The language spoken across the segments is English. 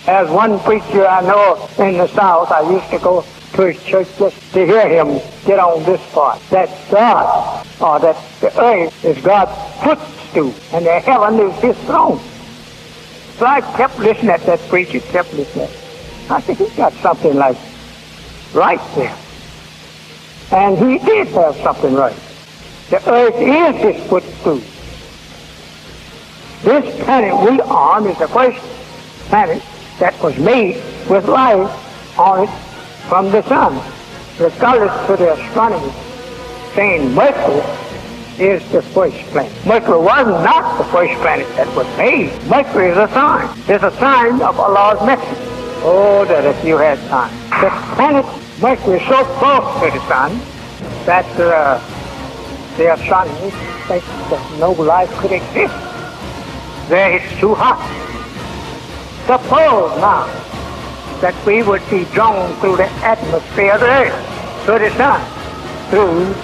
As one preacher I know in the South, I used to go to his church just to hear him get on this part, that God, or that the earth is God's footstool, and the heaven is his throne. So I kept listening at that preacher, kept listening. I said, he got something like right there. And he did have something right. The earth is his footstool. This planet we on is the first planet that was made with life on it from the sun. Regardless to the astronomers saying Mercury is the first planet. Mercury was not the first planet that was made. Mercury is a sign. It's a sign of Allah's message. Oh, that if you had time. The planet Mercury is so close to the sun that the astronomers think that no life could exist. There it's too hot. Suppose now that we would be drawn through the atmosphere of the earth, to the sun, through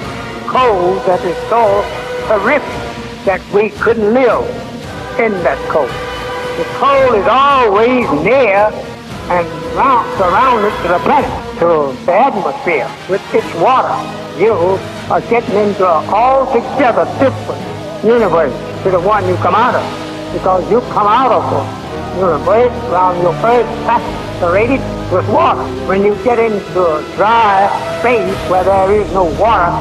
cold that is so horrific that we couldn't live in that cold. The cold is always near and surrounded to the planet, to the atmosphere with its water. You are getting into an altogether different universe to the one you come out of, because you come out of the universe around your earth saturated with water. When you get into a dry space where there is no water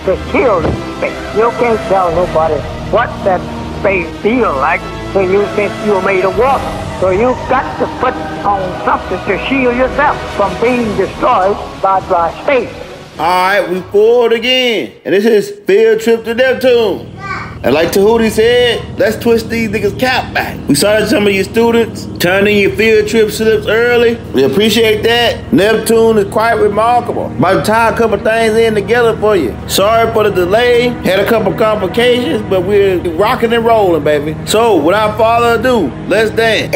to kill the space, you can't tell nobody what that space feels like, so you think you're made of water. So you've got to put on something to shield yourself from being destroyed by dry space. All right, we forward again, and this is Field Trip to Neptune. And like Tahuti said, let's twist these niggas' cap back. We saw that some of your students turned in your field trip slips early. We appreciate that. Neptune is quite remarkable. About to tie a couple things in together for you. Sorry for the delay. Had a couple complications, but we're rocking and rolling, baby. So without further ado, let's dance.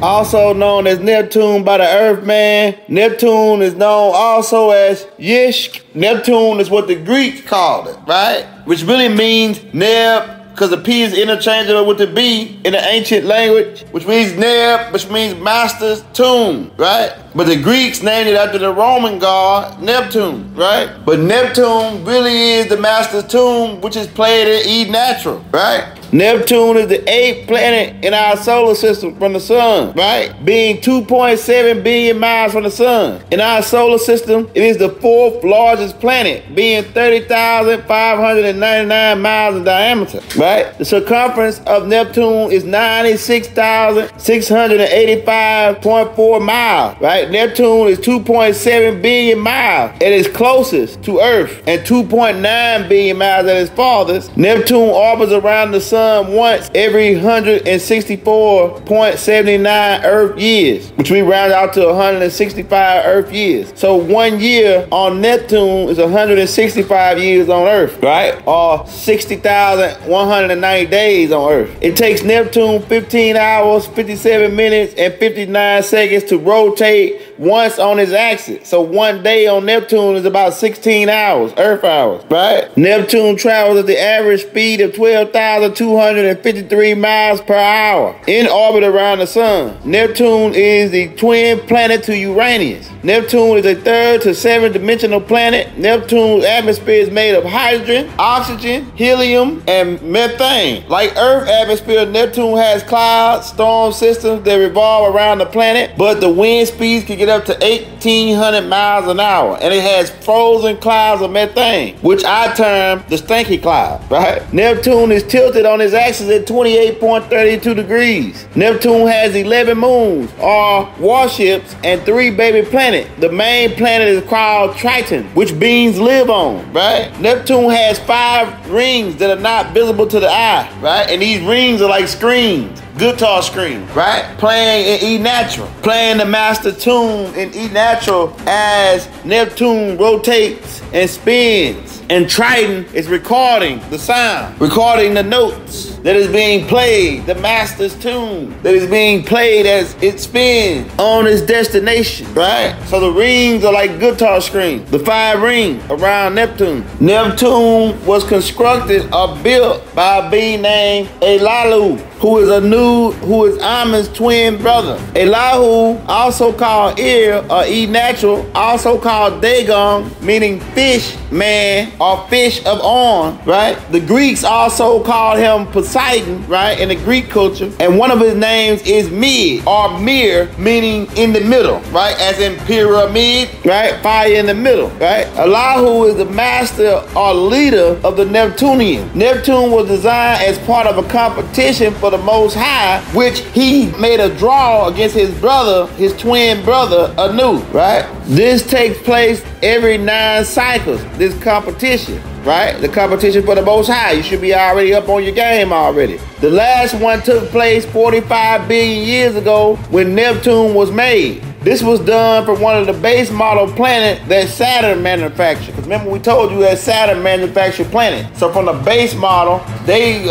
Also known as Neptune by the Earthman. Neptune is known also as Yaksh. Neptune is what the Greeks called it, right? Which really means Neb, because the P is interchangeable with the B in the ancient language, which means Neb, which means master's tomb, right? But the Greeks named it after the Roman god Neptune, right? But Neptune really is the master's tomb, which is played in E natural, right? Neptune is the 8th planet in our solar system from the sun, right? Being 2.7 billion miles from the sun. In our solar system, it is the 4th largest planet, being 30,599 miles in diameter, right? The circumference of Neptune is 96,685.4 miles, right? Neptune is 2.7 billion miles at its closest to Earth and 2.9 billion miles at its farthest. Neptune orbits around the sun once every 164.79 Earth years, which we round out to 165 Earth years. So 1 year on Neptune is 165 years on Earth, right? Or 60,190 days on Earth. It takes Neptune 15 hours, 57 minutes, and 59 seconds to rotate once on its axis. So 1 day on Neptune is about 16 hours, Earth hours, right? Neptune travels at the average speed of 12,253 miles per hour in orbit around the sun. Neptune is the twin planet to Uranus. Neptune is a 3rd to 7th dimensional planet. Neptune's atmosphere is made of hydrogen, oxygen, helium, and methane. Like Earth's atmosphere, Neptune has clouds, storm systems that revolve around the planet, but the wind speeds can get up to 1,800 miles an hour, and it has frozen clouds of methane, which I term the Stanky cloud, right? Neptune is tilted on its axis at 28.32 degrees. Neptune has 11 moons, or warships, and 3 baby planets. The main planet is called Triton, which beings live on, right? Neptune has 5 rings that are not visible to the eye, right? And these rings are like screens, guitar screens, right? Playing in E natural, playing the master tune in E natural as Neptune rotates and spins. And Triton is recording the sound, recording the notes that is being played, the master's tune that is being played as it spins on its destination, right? So the rings are like guitar strings, the 5 rings around Neptune. Neptune was constructed or built by a being named Elihu, who is Amon's twin brother. Elihu, also called Ir or E natural, also called Dagon, meaning fish man or fish of On, right? The Greeks also called him Poseidon, right, in the Greek culture. And one of his names is Mid or Mir, meaning in the middle, right? As in pyramid, right? Fire in the middle, right? Elihu is the master or leader of the Neptunians. Neptune was designed as part of a competition for the Most High, which he made a draw against his brother, his twin brother, Anu, right? This takes place every 9 cycles, this competition, right? The competition for the Most High. You should be already up on your game already. The last one took place 45 billion years ago when Neptune was made. This was done from one of the base model planets that Saturn manufactured. Because remember we told you that Saturn manufactured planets. So from the base model, they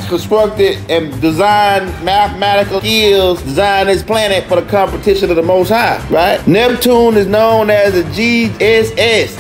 constructed and designed mathematical skills, designed this planet for the competition of the Most High, right? Neptune is known as the GSS,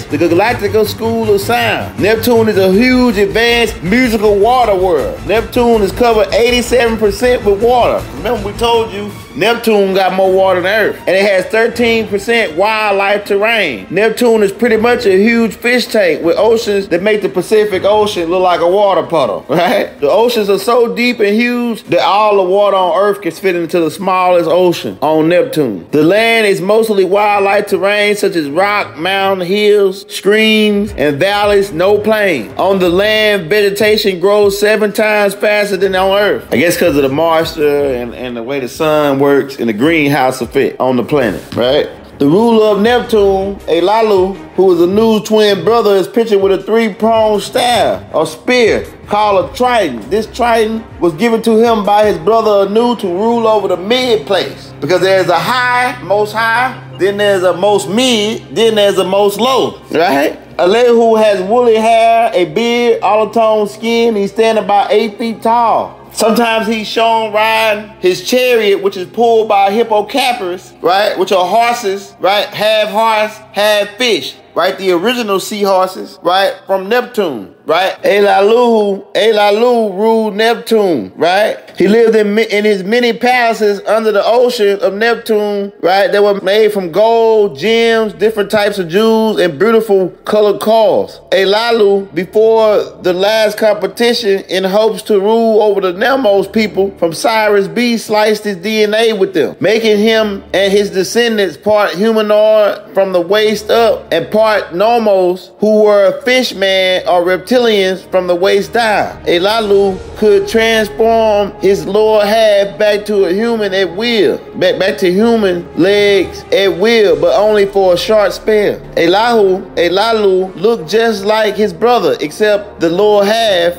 the Galactic School of Sound. Neptune is a huge advanced musical water world. Neptune is covered 87% with water. Remember we told you Neptune got more water than Earth, and it has 13% wildlife terrain. Neptune is pretty much a huge fish tank with oceans that make the Pacific Ocean look like a water puddle, right? The oceans are so deep and huge that all the water on Earth can fit into the smallest ocean on Neptune. The land is mostly wildlife terrain such as rock, mountain, hills, streams, and valleys, no plain. On the land, vegetation grows 7 times faster than on Earth. I guess because of the moisture and the way the sun works in the greenhouse effect on the planet, right? The ruler of Neptune, Elihu, who is Anu's twin brother, is pictured with a 3-pronged staff or spear called a Triton. This Triton was given to him by his brother Anu to rule over the mid place, because there's a high, most high, then there's a most mid, then there's a most low, right? Elihu has woolly hair, a beard, olive-toned skin. He's standing about 8 feet tall. Sometimes he's shown riding his chariot, which is pulled by hippocampus, right? Which are horses, right? Half horse, half fish, right? The original seahorses, right? From Neptune, right? Elihu ruled Neptune, right? He lived in his many palaces under the ocean of Neptune, right? They were made from gold, gems, different types of jewels, and beautiful colored cars. Elihu, before the last competition, in hopes to rule over the Nemos people from Cyrus B, sliced his DNA with them, making him and his descendants part humanoid from the waist up and part Nomos, who were fishman or reptilians from the waist down. Elihu could transform his lower half back to a human at will, back to human legs at will, but only for a short spell. Elihu looked just like his brother, except the lower half.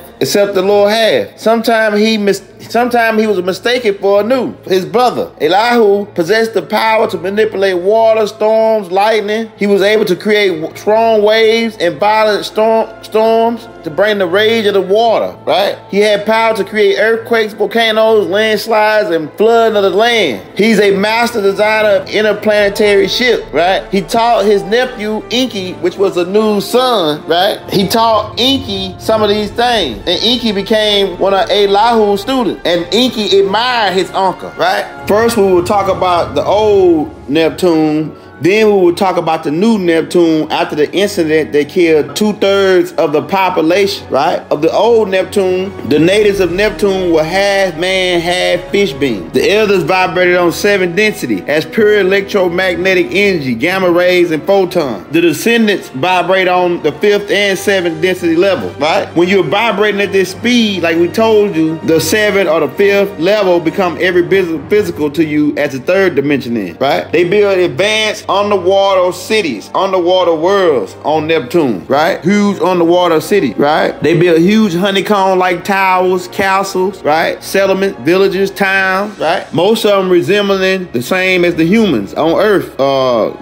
Sometimes he was mistaken for Anu, his brother. Elihu possessed the power to manipulate water, storms, lightning. He was able to create strong waves and violent storms to bring the rage of the water, right? He had power to create earthquakes, volcanoes, landslides, and flooding of the land. He's a master designer of interplanetary ships, right? He taught his nephew, Enki, which was Anu's son, right? He taught Enki some of these things. And Enki became one of Elihu's students. And Enki admired his uncle, right? First, we will talk about the old Neptune. Then we will talk about the new Neptune after the incident that killed 2/3 of the population, right? Of the old Neptune, the natives of Neptune were half man, half fish being. The elders vibrated on 7 density as pure electromagnetic energy, gamma rays, and photons. The descendants vibrate on the 5th and 7th density level, right? When you're vibrating at this speed, like we told you, the 7th or the 5th level become every physical to you as the 3rd dimension is, right? They build advanced underwater cities, underwater worlds on Neptune, right? Huge underwater city, right? They build huge honeycomb-like towers, castles, right? Settlements, villages, towns, right? Most of them resembling the same as the humans on Earth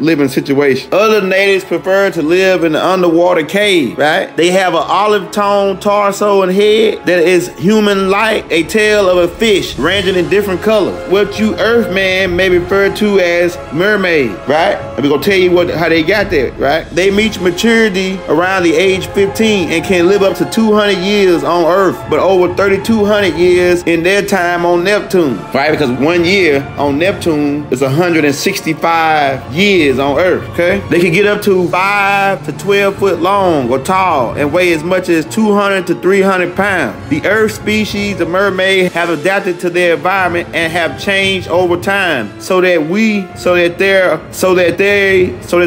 living situation. Other natives prefer to live in the underwater cave, right? They have an olive tone torso and head that is human-like, a tail of a fish ranging in different colors. What you Earthman may refer to as mermaid, right? And we're gonna tell you how they got there, right? They reach maturity around the age 15 and can live up to 200 years on Earth, but over 3,200 years in their time on Neptune, right? Because 1 year on Neptune is 165 years on Earth, okay? They can get up to 5 to 12 foot long or tall and weigh as much as 200 to 300 pounds. The Earth species of mermaid have adapted to their environment and have changed over time so that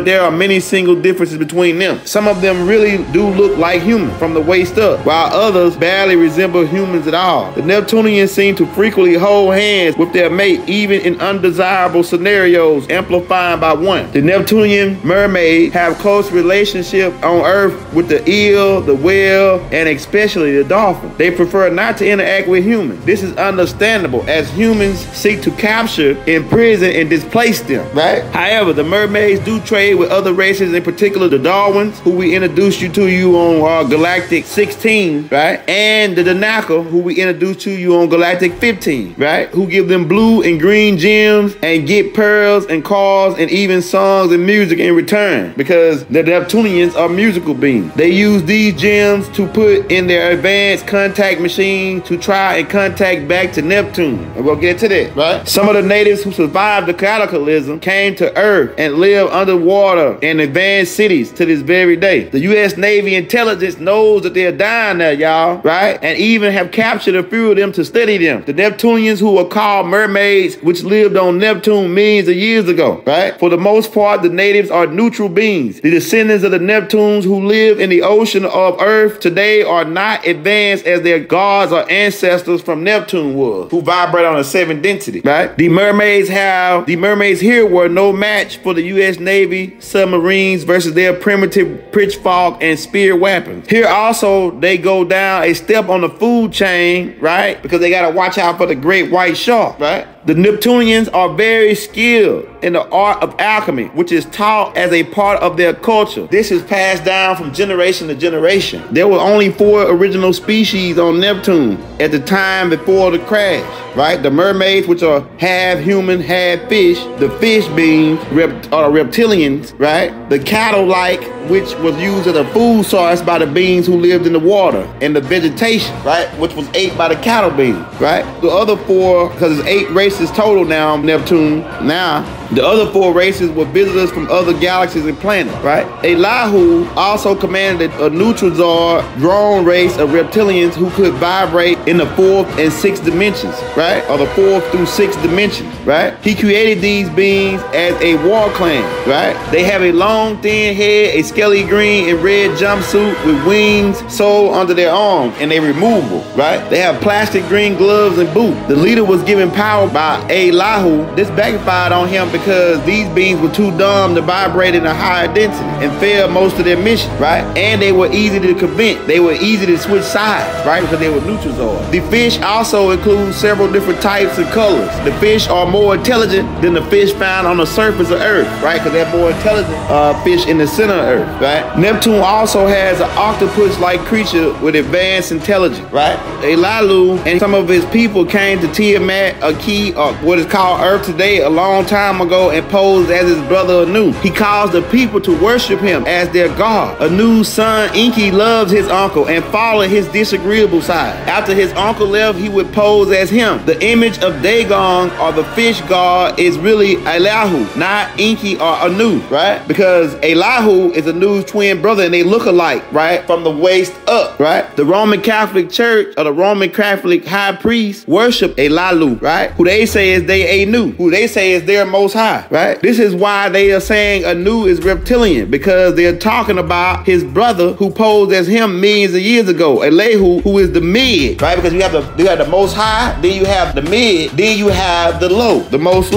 there are many single differences between them. Some of them really do look like humans from the waist up, while others barely resemble humans at all. The Neptunians seem to frequently hold hands with their mate even in undesirable scenarios, amplified by one. The Neptunian mermaids have close relationship on Earth with the eel, the whale, and especially the dolphin. They prefer not to interact with humans. This is understandable as humans seek to capture, imprison, and displace them, right? However, the mermaids do trade with other races, in particular the Darwins, who we introduced you on Galactic 16, right? And the Danaka, who we introduced to you on Galactic 15, right? Who give them blue and green gems and get pearls and cars and even songs and music in return, because the Neptunians are musical beings. They use these gems to put in their advanced contact machine to try and contact back to Neptune. And we'll get to that, right? Some of the natives who survived the cataclysm came to Earth and live underwater in advanced cities to this very day. The U.S. Navy intelligence knows that they're dying there, y'all, right? And even have captured a few of them to study them. The Neptunians, who were called mermaids, which lived on Neptune millions of years ago, right? For the most part, the natives are neutral beings. The descendants of the Neptunes who live in the ocean of Earth today are not advanced as their gods or ancestors from Neptune was, who vibrate on a 7 density, right? The mermaids here were no match for the U.S. Navy submarines versus their primitive pitchfork and spear weapons. Here also, they go down a step on the food chain, right? Because they got to watch out for the great white shark, right? The Neptunians are very skilled in the art of alchemy, which is taught as a part of their culture. This is passed down from generation to generation. There were only 4 original species on Neptune at the time before the crash, right? The mermaids, which are half human, half fish. The fish beings are reptilians, right? The cattle-like, which was used as a food source by the beings who lived in the water, and the vegetation, right? Which was ate by the cattle beings, right? The other 4, because it's 8 races total now on Neptune. Now, the other 4 races were visitors from other galaxies and planets, right? Elahu also commanded a Neutrozar drone race of reptilians who could vibrate in the 4th and 6th dimensions, right? Or the 4th through 6th dimensions, right? He created these beings as a war clan, right? They have a long, thin head, a skelly green and red jumpsuit with wings sewed under their arms, and they're removable, right? They have plastic green gloves and boots. The leader was given power by Elahu. This backfired on him because these beings were too dumb to vibrate in a higher density and failed most of their mission, right? And they were easy to convince. They were easy to switch sides, right? Because they were Neutrozars. The fish also include several different types and colors. The fish are more intelligent than the fish found on the surface of Earth, right? Because they're more intelligent fish in the center of Earth, right? Neptune also has an octopus-like creature with advanced intelligence, right? Elalu and some of his people came to Tiamat, a key, or what is called Earth today, a long time ago, and posed as his brother Anu. He caused the people to worship him as their god. Anu's son Enki loves his uncle and followed his disagreeable side. After his uncle left, he would pose as him. The image of Dagon, or the fish god, is really Elahu, not Enki or Anu, right? Because Elahu is Anu's twin brother and they look alike, right? From the waist up, right? The Roman Catholic Church, or the Roman Catholic high priest, worship Elalu, right? Who they say is they Anu, who they say is their most high. High, right? This is why they are saying Anu is reptilian, because they're talking about his brother who posed as him millions of years ago, Elihu, who is the mid, right? Because you have the Most High, then you have the mid, then you have the low, the most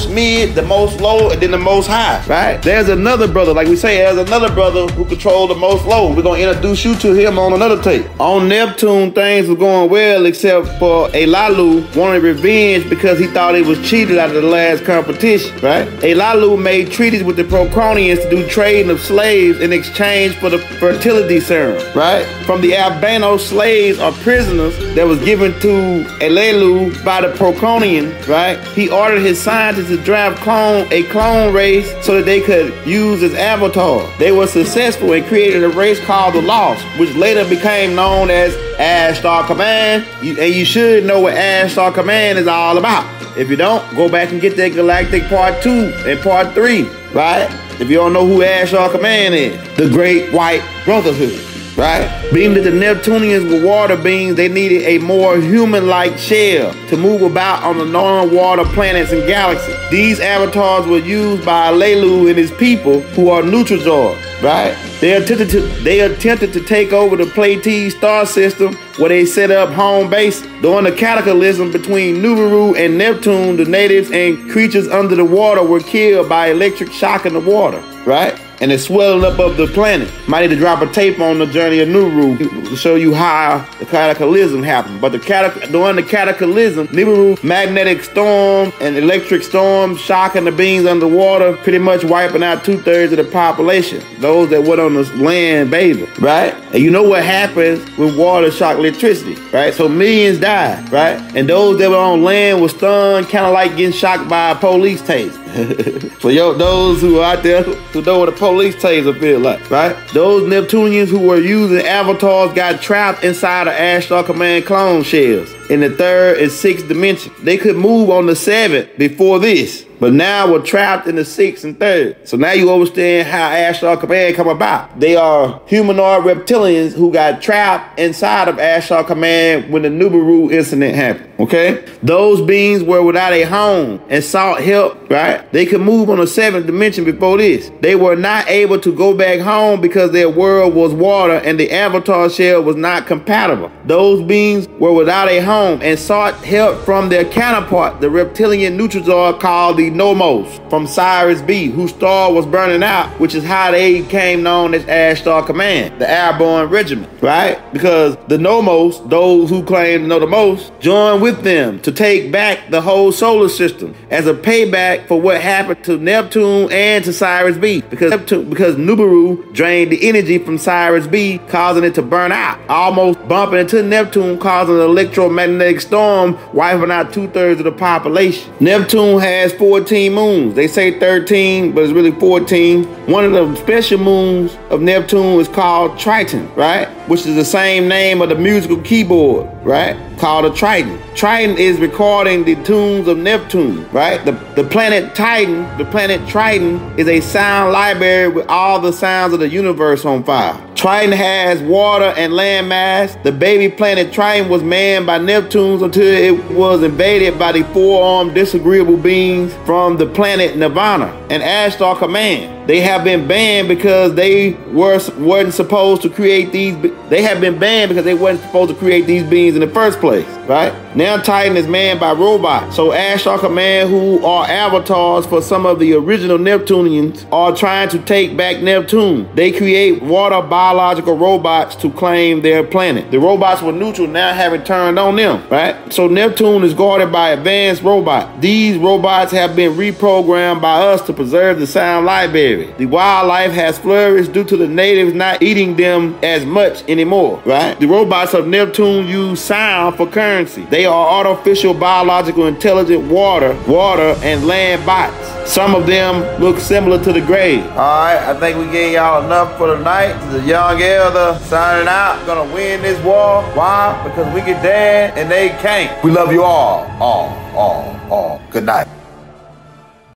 mid, the most low, and then the most high, right? There's another brother, like we say, there's another brother who controls the most low. We're gonna introduce you to him on another tape. On Neptune, things were going well except for Elalu wanted revenge because he thought he was cheated out of the last competition, right? Elalu made treaties with the Procronians to do trading of slaves in exchange for the fertility serum, right? From the albino slaves or prisoners that was given to Elalu by the Procronians, right? He ordered his scientists to draft a clone race so that they could use as avatars. They were successful and created a race called the Lost, which later became known as Ashtar Command. And you should know what Ashtar Command is all about. If you don't, go back and get that Galactic Part 2 and Part 3, right? If you don't know who Ashtar Command is, the Great White Brotherhood, right? Being that the Neptunians were water beings, they needed a more human-like shell to move about on the non-water planets and galaxies. These avatars were used by Elalu and his people, who are Neutrozoids, right? They attempted to take over the Pleiades star system, where they set up home base. During the cataclysm between Nibiru and Neptune, the natives and creatures under the water were killed by electric shock in the water, right? And the swelling up of the planet. Might need to drop a tape on the journey of Nibiru to show you how the cataclysm happened. But during the cataclysm, Nibiru magnetic storm and electric storm shocking the beings underwater, pretty much wiping out 2/3 of the population. Those that went on the land bathing, right? And you know what happens when water shock electricity, right? So millions died, right? And those that were on land were stunned, kind of like getting shocked by a police taser. For those who are out there who know what a police taser feel like, right? Those Neptunians who were using avatars got trapped inside of Ashtar Command clone shells in the 3rd and 6th dimension. They could move on the 7th before this, but now we're trapped in the 6th and 3rd. So now you understand how Ashtar Command come about. They are humanoid reptilians who got trapped inside of Ashtar Command when the Nibiru incident happened, okay? Those beings were without a home and sought help, right? They could move on the 7th dimension before this. They were not able to go back home because their world was water and the avatar shell was not compatible. Those beings were without a home and sought help from their counterpart, the reptilian Neutrozoid called the Nomos from Sirius B, whose star was burning out, which is how they became known as Ashtar Command, the airborne regiment, right? Because the Nomos, those who claim to know the most, joined with them to take back the whole solar system as a payback for what happened to Neptune and to Sirius B, because Nibiru drained the energy from Sirius B, causing it to burn out, almost bumping into Neptune, causing an electromagnetic storm, wiping out 2/3 of the population. Neptune has 14 moons. They say 13, but it's really 14. One of the special moons of Neptune is called Triton, right? Which is the same name of the musical keyboard, right? Called a Triton. Triton is recording the tunes of Neptune, right? The planet Triton is a sound library with all the sounds of the universe on file. Triton has water and land mass. The baby planet Triton was manned by Neptunes until it was invaded by the four-armed disagreeable beings from the planet Nirvana and Ashtar Command. They have been banned because they weren't supposed to create these. They have been banned because they weren't supposed to create these beings in the first place, right? Now Titan is manned by robots. So Ashtar Command, who are avatars for some of the original Neptunians, are trying to take back Neptune. They create water biological robots to claim their planet. The robots were neutral, now having turned on them, right? So Neptune is guarded by advanced robots. These robots have been reprogrammed by us to preserve the sound library. The wildlife has flourished due to the natives not eating them as much anymore, right? The robots of Neptune use sound for currency. They are artificial biological intelligent water and land bots. Some of them look similar to the grave. All right, I think we gave y'all enough for tonight. The young elder signing out. We're gonna win this war. Why? Because we can dance and they can't. We love you all. Good night.